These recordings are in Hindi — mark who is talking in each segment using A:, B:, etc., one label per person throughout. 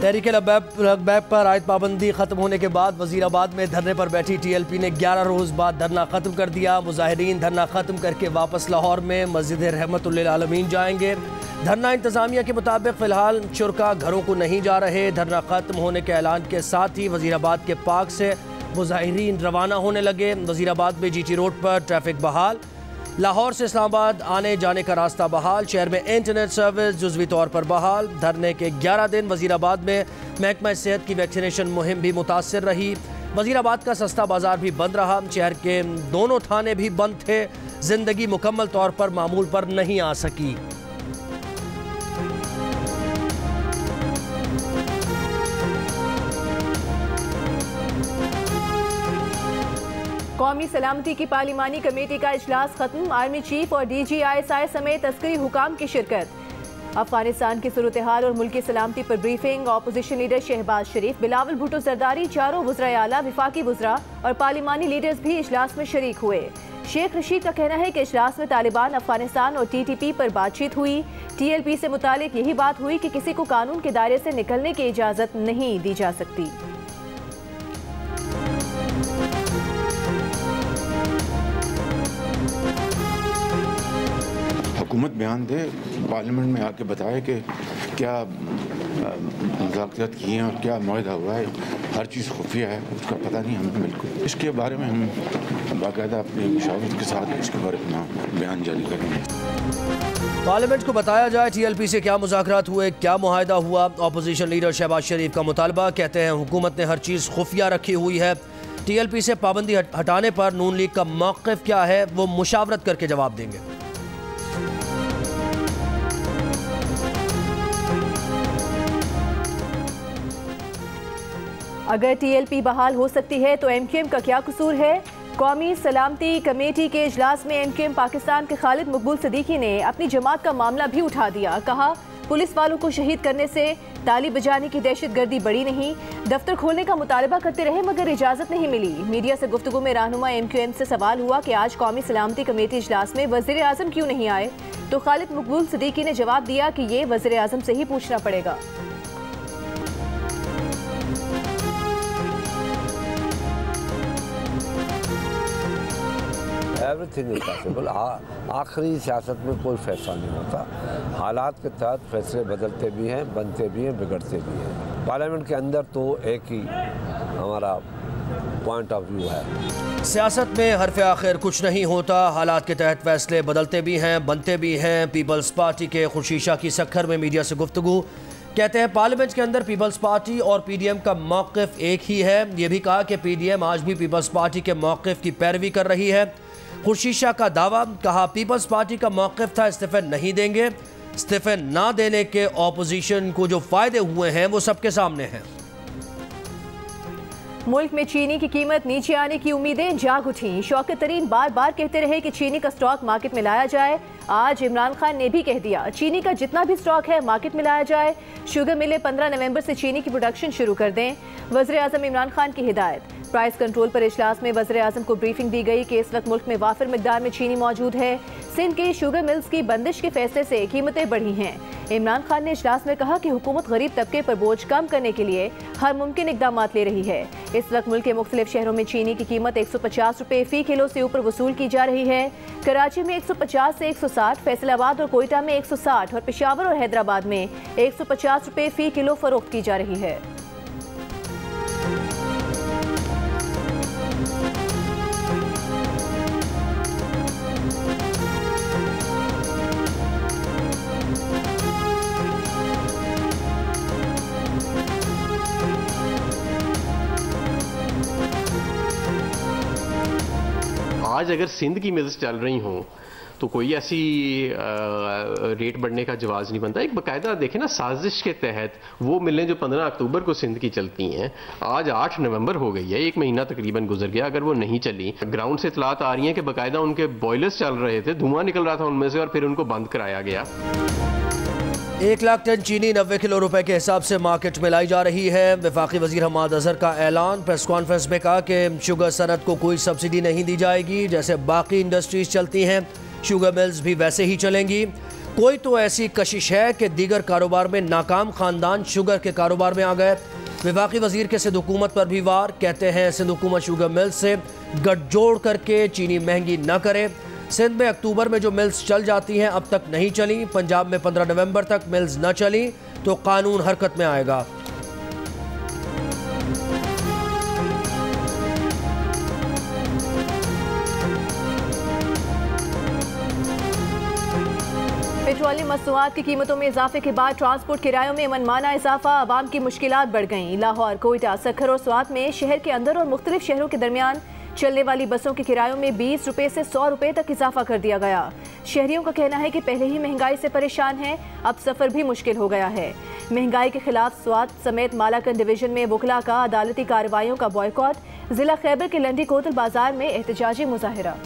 A: तहरीक लब्बैक पर आयद पाबंदी खत्म होने के बाद वजीराबाद में धरने पर बैठी TLP ने 11 रोज बाद धरना खत्म कर दिया। मुजाहिरीन धरना खत्म करके वापस लाहौर में मस्जिद रहमतुल लिल आलमीन जाएंगे। धरना इंतजामिया के मुताबिक फिलहाल शुरका घरों को नहीं जा रहे। धरना खत्म होने के ऐलान के साथ ही वजीराबाद के पार्क से मुजाहिरीन रवाना होने लगे। वजीराबाद में GT रोड पर ट्रैफिक बहाल। लाहौर से इस्लामाबाद आने जाने का रास्ता बहाल। शहर में इंटरनेट सर्विस जुज़वी तौर पर बहाल। धरने के 11 दिन वजीराबाद में महकमा सेहत की वैक्सीनेशन मुहिम भी मुतासर रही। वजीराबाद का सस्ता बाजार भी बंद रहा। शहर के दोनों थाने भी बंद थे। जिंदगी मुकम्मल तौर पर मामूल पर नहीं आ सकी।
B: कौमी सलामती की पार्लिमानी कमेटी का इजलास खत्म। आर्मी चीफ और DG ISI समेत तस्करी हुकाम की शिरकत। अफगानिस्तान की सूरत हाल और मुल्की सलामती पर ब्रीफिंग। अपोजिशन लीडर शहबाज शरीफ, बिलावल भुट्टो जरदारी, चारों वज़राए आला, विफाकी वज़रा और पार्लिमानी लीडर्स भी इजलास में शरीक हुए। शेख रशीद का कहना है कि इजलास में तालिबान, अफगानिस्तान और TTP पर बातचीत हुई। TLP से मुतालिक यही बात हुई कि किसी को कानून के दायरे से निकलने की इजाज़त नहीं दी जा सकती।
C: हुकूमत बयान दे, पार्लियामेंट में आके बताए कि क्या मुज़ाकरात किए हैं और क्या मुआहदा हुआ है। हर चीज़ खुफिया है, उसका पता नहीं हमें बिल्कुल। इसके बारे में हम बाकायदा अपने मुशावरत के साथ इसके बारे में बयान जारी करेंगे।
A: पार्लियामेंट को बताया जाए TLP से क्या मुज़ाकरात हुए, क्या मुआहदा हुआ। अपोजिशन लीडर शहबाज शरीफ का मुतालबा, कहते हैं हुकूमत ने हर चीज़ खुफिया रखी हुई है। TLP से पाबंदी हटाने पर नून लीग का मौक़िफ़ क्या है वो मुशावरत करके जवाब देंगे।
B: अगर TLP बहाल हो सकती है तो MQM का क्या कसूर है। कौमी सलामती कमेटी के इजलास में MQM पाकिस्तान के खालिद मकबूल सिद्दीकी ने अपनी जमात का मामला भी उठा दिया। कहा पुलिस वालों को शहीद करने से ताली बजाने की दहशतगर्दी बड़ी नहीं। दफ्तर खोलने का मुतालबा करते रहे मगर इजाज़त नहीं मिली। मीडिया से गुफ्तगू में रहनुमा MQM से सवाल हुआ कि आज कौमी सलामती कमेटी इजलास में वज़ीर आज़म क्यों नहीं आए, तो खालिद मकबूल सिद्दीकी ने जवाब दिया कि ये वज़ीर आज़म से ही पूछना पड़ेगा।
D: Everything is possible. आखिरी सियासत में कोई फैसला नहीं होता। हालात के तहत फैसले बदलते भी हैं, बनते भी हैं, बिगड़ते भी हैं। पार्लियामेंट के अंदर तो एक ही हमारा पॉइंट ऑफ व्यू है।
A: सियासत में हरफ आखिर कुछ नहीं होता। हालात के तहत फैसले बदलते भी हैं, बनते भी हैं। पीपल्स पार्टी के खुशीशा की सक्खर में मीडिया से गुफ्तगू, कहते हैं पार्लियामेंट के अंदर पीपल्स पार्टी और PDM का मौक़िफ़ एक ही है। ये भी कहा कि PDM आज भी पीपल्स पार्टी के मौक़िफ़ की पैरवी कर रही है। खुर्शीशा का दावा, कहा पीपल्स पार्टी का मौक़िफ़ था इस्तीफ़े नहीं देंगे। इस्तीफ़े ना देने के ऑपोजिशन को जो फ़ायदे हुए हैं वो सबके सामने हैं।
B: मुल्क में चीनी की कीमत नीचे आने की उम्मीदें जाग उठी। शौकत तरीन बार बार कहते रहे कि चीनी का स्टॉक मार्केट में लाया जाए। आज इमरान खान ने भी कह दिया चीनी का जितना भी स्टॉक है मार्केट में लाया जाए। शुगर मिलें 15 नवंबर से चीनी की प्रोडक्शन शुरू कर दें। वज़ीर आज़म इमरान खान की हिदायत। प्राइस कंट्रोल पर इजलास में वज़ीर आज़म को ब्रीफिंग दी गई कि इस वक्त मुल्क में वाफिर मिकदार में चीनी मौजूद है। सिंध के शुगर मिल्स की बंदिश के फैसले से कीमतें बढ़ी हैं। इमरान खान ने इजलास में कहा कि हुकूमत गरीब तबके पर बोझ कम करने के लिए हर मुमकिन इकदाम ले रही है। इस वक्त मुल्क के मुख्तलिफ शहरों में चीनी की कीमत 150 रुपये फ़ी किलो से ऊपर वसूल की जा रही है। कराची में 150 से 160, फैसलाबाद और कोयटा में 160 और पेशावर और हैदराबाद में 150 रुपये फ़ी किलो फरोख्त की जा रही है।
E: आज अगर सिंध की मिल्स चल रही हों तो कोई ऐसी रेट बढ़ने का जवाज़ नहीं बनता। एक बाकायदा देखें ना, साजिश के तहत वो मिलें जो 15 अक्टूबर को सिंध की चलती हैं, आज 8 नवंबर हो गई है, 1 महीना तकरीबन गुजर गया। अगर वो नहीं चली, ग्राउंड से इतलात आ रही हैं कि बाकायदा उनके बॉयलर्स चल रहे थे, धुआं निकल रहा था उनमें से और फिर उनको बंद कराया गया।
A: 1 लाख टन चीनी 90 किलो रुपए के हिसाब से मार्केट में लाई जा रही है। वफाकी वजीर हमाद अजहर का ऐलान। प्रेस कॉन्फ्रेंस में कहा कि शुगर सनत को कोई सब्सिडी नहीं दी जाएगी। जैसे बाकी इंडस्ट्रीज चलती हैं शुगर मिल्स भी वैसे ही चलेंगी। कोई तो ऐसी कशिश है कि दीगर कारोबार में नाकाम खानदान शुगर के कारोबार में आ गए। वफाकी वजीर के सिंध हुकूमत पर भी वार, कहते हैं सिंध हुकूमत शुगर मिल्स से गठजोड़ करके चीनी महंगी न करे। सिंध में अक्टूबर में जो मिल्स चल जाती हैं अब तक नहीं चली। पंजाब में 15 नवंबर तक मिल्स न चली तो कानून हरकत में आएगा।
B: पेट्रोलियम मसनूआत की कीमतों में इजाफे के बाद ट्रांसपोर्ट किरायों में मनमाना इजाफा, आवाम की मुश्किलात बढ़ गईं। लाहौर, कोयटा, सक्खर और स्वात में शहर के अंदर और मुख्तलिफ शहरों के दरमियान चलने वाली बसों के किरायों में 20 रुपये से 100 रुपये तक इजाफा कर दिया गया। शहरियों का कहना है कि पहले ही महंगाई से परेशान हैं, अब सफ़र भी मुश्किल हो गया है। महंगाई के खिलाफ स्वात समेत मालाकन डिवीजन में वकला का अदालती कार्रवाइयों का बॉयकॉट। जिला खैबर के लंडी कोतल बाजार में एहतजाजी मुजाहिरा।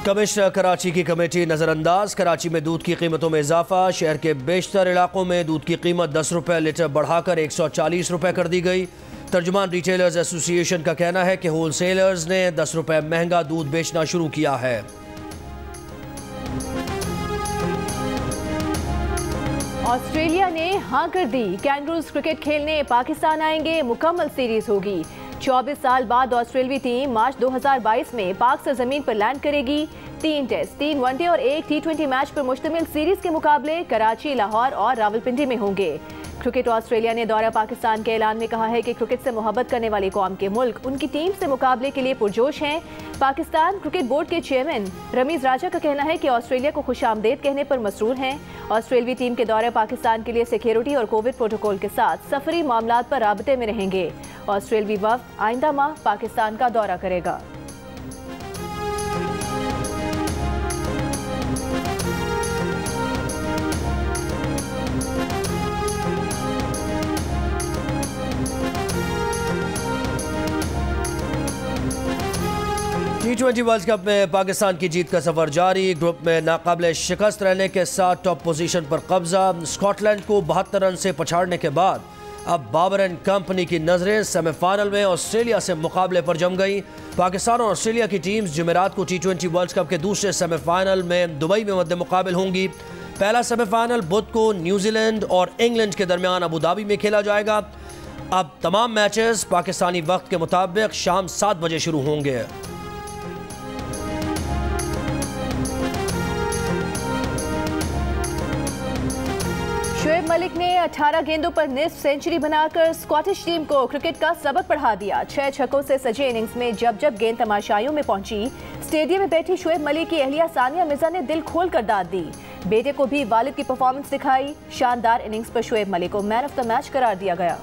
A: कमिश्नर कराची की कमेटी नज़रअंदाज। कराची में दूध की कीमतों में इजाफा। शहर के बेशतर इलाकों में दूध की कीमत 10 रुपये लीटर बढ़ाकर 140 रुपये कर दी गई। तर्जुमान रिटेलर्स एसोसिएशन का कहना है कि होल सेलर्स ने 10 रुपये महंगा दूध बेचना शुरू किया है।
B: ऑस्ट्रेलिया ने हाँ कर दी, कैंगरूज क्रिकेट खेलने पाकिस्तान आएंगे, मुकम्मल सीरीज होगी। 24 साल बाद ऑस्ट्रेलवी टीम मार्च 2022 में पाक सरजमीन पर लैंड करेगी। 3 टेस्ट, 3 वनडे और 1 T20 मैच पर मुश्तमिल सीरीज के मुकाबले कराची, लाहौर और रावलपिंडी में होंगे। क्रिकेट ऑस्ट्रेलिया ने दौरा पाकिस्तान के ऐलान में कहा है कि क्रिकेट से मोहब्बत करने वाली कौम के मुल्क उनकी टीम से मुकाबले के लिए पुरजोश हैं। पाकिस्तान क्रिकेट बोर्ड के चेयरमैन रमीज राजा का कहना है कि ऑस्ट्रेलिया को खुशामदेद कहने पर मसरूर हैं। ऑस्ट्रेलवी टीम के दौरे पाकिस्तान के लिए सिक्योरिटी और कोविड प्रोटोकॉल के साथ सफरी मामलात पर राबते में रहेंगे। ऑस्ट्रेलवी वफ्द आइंदा माह पाकिस्तान का दौरा करेगा।
A: T20 वर्ल्ड कप में पाकिस्तान की जीत का सफर जारी। ग्रुप में नाकाबिले शिकस्त रहने के साथ टॉप पोजीशन पर कब्जा। स्कॉटलैंड को 72 रन से पछाड़ने के बाद अब बाबर एंड कंपनी की नजरें सेमीफाइनल में ऑस्ट्रेलिया से मुकाबले पर जम गई। पाकिस्तान और ऑस्ट्रेलिया की टीम्स जुमेरात को T20 वर्ल्ड कप के दूसरे सेमीफाइनल में दुबई में मद्दे मुकाबिल होंगी। पहला सेमीफाइनल बुध को न्यूजीलैंड और इंग्लैंड के दरमियान अबू धाबी में खेला जाएगा। अब तमाम मैचेस पाकिस्तानी वक्त के मुताबिक शाम 7 बजे शुरू होंगे।
B: शोएब मलिक ने 18 गेंदों पर निस्फ सेंचुरी बनाकर स्कॉटिश टीम को क्रिकेट का सबक पढ़ा दिया। 6 छक्कों से सजे इनिंग्स में जब जब गेंद तमाशाइयों में पहुंची, स्टेडियम में बैठी शोएब मलिक की अहलिया सानिया मिर्जा ने दिल खोल कर दाद दी। बेटे को भी वालिद की परफॉर्मेंस दिखाई। शानदार इनिंग्स पर शोएब मलिक को मैन ऑफ द मैच करार दिया गया।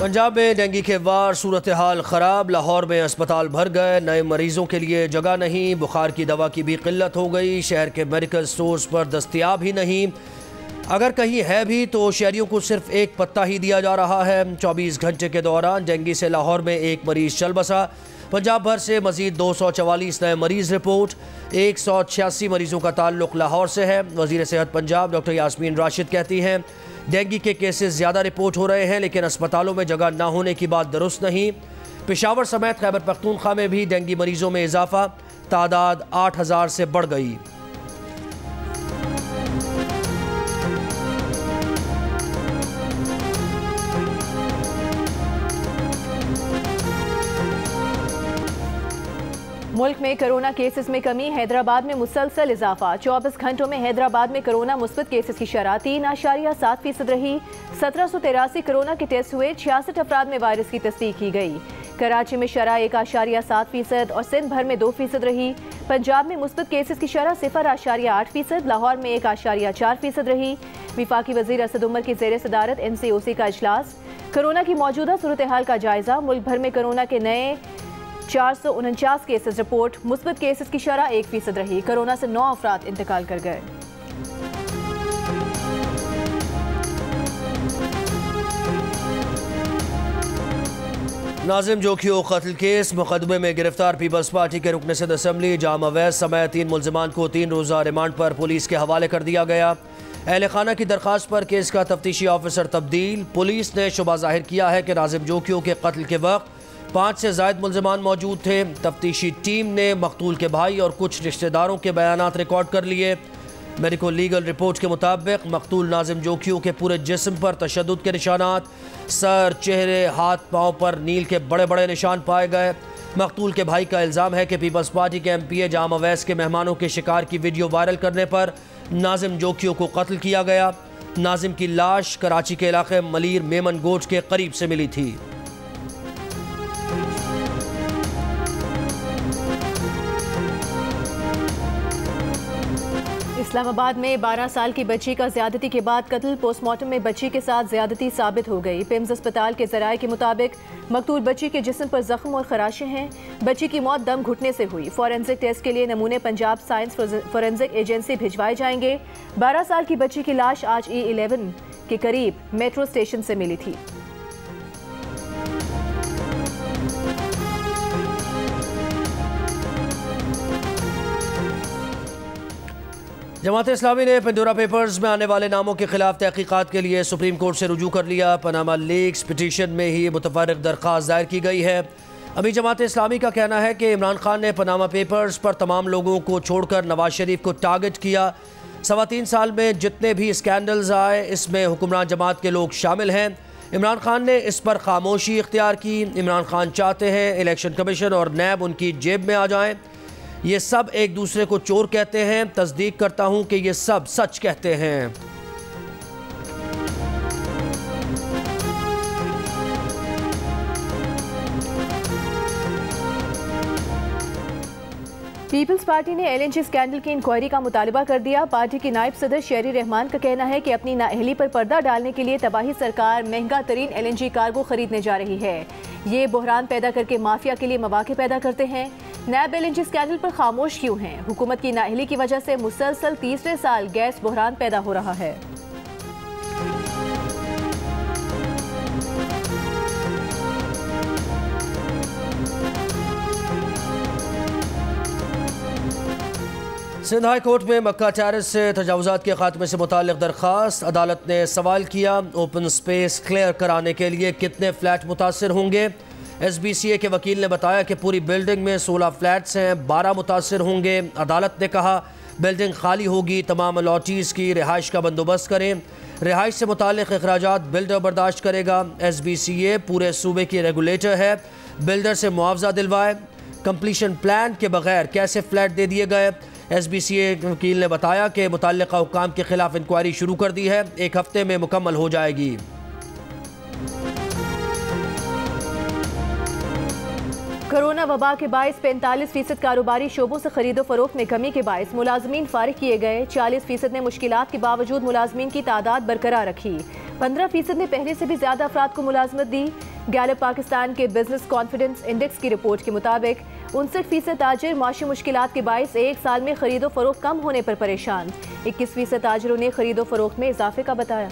A: पंजाब में डेंगू के वार, सूरत हाल ख़राब। लाहौर में अस्पताल भर गए, नए मरीजों के लिए जगह नहीं। बुखार की दवा की भी किल्लत हो गई। शहर के मेडिकल स्टोर्स पर दस्तयाब ही नहीं। अगर कहीं है भी तो शहरियों को सिर्फ एक पत्ता ही दिया जा रहा है। 24 घंटे के दौरान डेंगू से लाहौर में एक मरीज चल बसा। पंजाब भर से मजीद 244 नए मरीज रिपोर्ट। 186 मरीजों का ताल्लुक लाहौर से है। वज़ीर सेहत पंजाब डॉक्टर यास्मीन राशिद कहती हैं डेंगू के केसेस ज़्यादा रिपोर्ट हो रहे हैं, लेकिन अस्पतालों में जगह न होने की बात दुरुस्त नहीं। पेशावर समेत खैबर पख्तूनख्वा में भी डेंगू मरीजों में इजाफा, तादाद 8000 से बढ़ गई।
B: मुल्क में कोरोना केसेस में कमी, हैदराबाद में मुसलसल इजाफा। 24 घंटों में हैदराबाद में कोरोना मुस्बत केसेस की शरह 3.7% रही। 1783 कोरोना के टेस्ट हुए, 66 अफराद में वायरस की तस्दीक की गई। कराची में शरह 1.7% और सिंध भर में 2% रही। पंजाब में मुस्बत केसेस की शरह 0.8%, लाहौर में 1.4% रही। विफाकी वजीर असद उमर की जेर सदारत MCOC का इजलास। कोरोना की मौजूदा सूरत हाल का जायजा। मुल्क भर में कोरोना के नए 449 केसेस रिपोर्ट। मुस्बत केसेस की शरह 1% रही। कोरोना से 9 अफराद इंतकाल कर गए।
A: नाजिम जोखियो कत्ल केस मुकदमे में गिरफ्तार पीपल्स पार्टी के रुकन सदर असम्बली जाम अवैस समेत 3 मुलजमान को 3 रोज़ा रिमांड पर पुलिस के हवाले कर दिया गया। अहल खाना की दरख्वास्त पर केस का तफ्तीशी ऑफिसर तब्दील। पुलिस ने शुबा जाहिर किया है कि नाजिम जोखियो के कत्ल के वक्त 5 से ज़ायद मुलजमान मौजूद थे। तफ्तीशी टीम ने मकतूल के भाई और कुछ रिश्तेदारों के बयानात रिकॉर्ड कर लिए। मेडिको लीगल रिपोर्ट के मुताबिक मकतूल नाजिम जोखियो के पूरे जिस्म पर तशद्दुद के निशानात, सर, चेहरे, हाथ पाँव पर नील के बड़े बड़े निशान पाए गए। मकतूल के भाई का इल्ज़ाम है कि पीपल्स पार्टी के MPA जाम अवैस के मेहमानों के शिकार की वीडियो वायरल करने पर नाजिम जोखियो को कत्ल किया गया। नाजिम की लाश कराची के इलाके मलीर मेमन गोट के करीब से मिली थी।
B: इस्लामाबाद में 12 साल की बच्ची का ज्यादती के बाद कत्ल। पोस्टमार्टम में बच्ची के साथ ज्यादती साबित हो गई। पिम्स अस्पताल के जराये के मुताबिक मकतूल बच्ची के जिस्म पर जख्म और खराशें हैं। बच्ची की मौत दम घुटने से हुई। फॉरेंसिक टेस्ट के लिए नमूने पंजाब साइंस फॉरेंसिक एजेंसी भिजवाए जाएंगे। 12 साल की बच्ची की लाश आज E11 के करीब मेट्रो स्टेशन से मिली थी।
A: जमात इस्लामी ने पेंडोरा पेपर्स में आने वाले नामों के खिलाफ तहकीकात के लिए सुप्रीम कोर्ट से रुजू कर लिया। पनामा लीक्स पिटीशन में ही मुतफर्रिक दरख्वास्त दायर की गई है। अभी जमात इस्लामी का कहना है कि इमरान खान ने पनामा पेपर्स पर तमाम लोगों को छोड़कर नवाज शरीफ को टारगेट किया। 3.25 साल में जितने भी स्कैंडल्स आए इसमें हुक्मरान जमात के लोग शामिल हैं। इमरान खान ने इस पर खामोशी इख्तियार की। इमरान खान चाहते हैं इलेक्शन कमीशन और नैब उनकी जेब में आ जाएं। ये सब एक दूसरे को चोर कहते हैं। तस्दीक करता हूं कि ये सब सच कहते हैं।
B: पीपल्स पार्टी ने LNG स्कैंडल की इंक्वायरी का मुतालबा कर दिया। पार्टी की नायब सदर शेरी रहमान का कहना है कि अपनी नाअहली पर पर्दा डालने के लिए तबाही सरकार महंगा तरीन LNG कार्गो खरीदने जा रही है। ये बहरान पैदा करके माफिया के लिए मौके पैदा करते हैं। नैब LNG स्कैंडल पर खामोश क्यों हैं? हुकूमत की नाअहली की वजह से मुसलसल तीसरे साल गैस बहरान पैदा हो रहा है।
A: सिंध हाई कोर्ट में मक्का टेरेस से तजावुज़ात के खात्मे से मुताल्लिक़ दरख्वास्त। अदालत ने सवाल किया, ओपन स्पेस क्लियर कराने के लिए कितने फ्लैट मुतासर होंगे। SBCA के वकील ने बताया कि पूरी बिल्डिंग में 16 फ्लैट्स हैं, 12 मुतासर होंगे। अदालत ने कहा बिल्डिंग खाली होगी, तमाम अलॉटीज़ की रिहाइश का बंदोबस्त करें। रिहाइश से मुताल्लिक़ अखराजात बिल्डर बर्दाश्त करेगा। SBCA पूरे सूबे की रेगुलेटर है, बिल्डर से मुआवजा दिलवाए। कंप्लीशन प्लान के बगैर कैसे फ्लैट दे दिए गए। SBCA के वकील ने बताया कि मुतल्लिक़ा हुक्काम के खिलाफ इंक्वायरी शुरू कर दी है, 1 हफ्ते में मुकम्मल हो जाएगी।
B: कोरोना वबा के बायस 45% कारोबारी शोबों से खरीदो फरोख्त में कमी के बायस मुलाजमीन फारिग किए गए। 40% ने मुश्किलात के बावजूद मुलाजमीन की तादाद बरकरार रखी। 15% ने पहले से भी ज्यादा अफराद को मुलाजमत दी। गैलप पाकिस्तान के बिजनेस कॉन्फिडेंस इंडेक्स की रिपोर्ट के मुताबिक 59% ताजिर माशी मुश्किलात के बायस 1 साल में खरीदो फरोख्त कम होने पर परेशान। 21% ताजिरों ने खरीदो फरोख्त में इजाफे का बताया।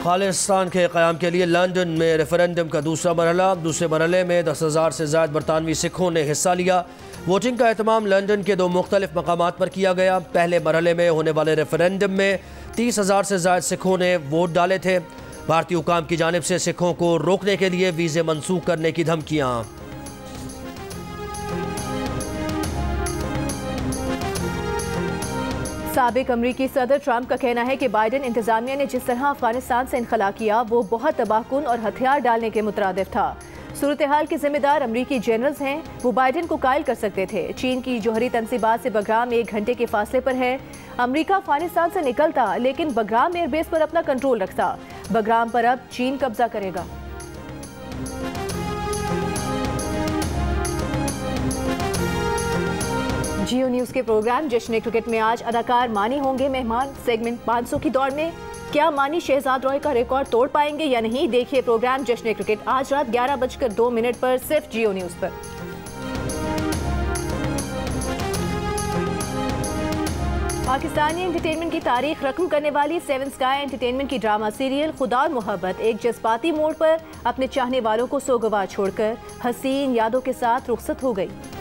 A: खालिस्तान के क़याम के लिए लंदन में रेफरेंडम का दूसरा मरहला। दूसरे मरहले में 10,000 से ज़ायद बरतानवी सिखों ने हिस्सा लिया। वोटिंग का एहतमाम लंदन के 2 मुख्तलिफ मकामात पर किया गया। पहले मरहले में होने वाले रेफरेंडम में 30,000 से ज़ायद सिखों ने वोट डाले थे। भारतीय हुकाम की जानिब से सिखों को रोकने के लिए वीज़े मनसूख करने की धमकियाँ।
B: साबिक अमरीकी सदर ट्रंप का कहना है कि बाइडेन इंतजामिया ने जिस तरह अफगानिस्तान से इनखला किया वो बहुत तबाहकुन और हथियार डालने के मुतरादिफ था। सूरत हाल के जिम्मेदार अमरीकी जनरल्स हैं, वो बाइडेन को कायल कर सकते थे। चीन की जौहरी तनसीबात से बगराम 1 घंटे के फासले पर है। अमरीका अफगानिस्तान से निकलता लेकिन बगराम एयरबेस पर अपना कंट्रोल रखता। बगराम पर अब चीन कब्जा करेगा। जियो न्यूज़ के प्रोग्राम जश्न क्रिकेट में आज अदाकार मानी होंगे मेहमान। सेगमेंट 500 की दौड़ में क्या मानी शहजाद रॉय का रिकॉर्ड तोड़ पाएंगे या नहीं, देखिए प्रोग्राम जश्न क्रिकेट आज रात 11:02 पर सिर्फ जियो न्यूज़ पर। पाकिस्तानी एंटरटेनमेंट की तारीख रकम करने वाली 7 स्काई एंटरटेनमेंट की ड्रामा सीरियल खुदा और मोहब्बत एक जज्बाती मोड़ पर अपने चाहने वालों को सोगवार छोड़कर हसीन यादों के साथ रुखसत हो गई।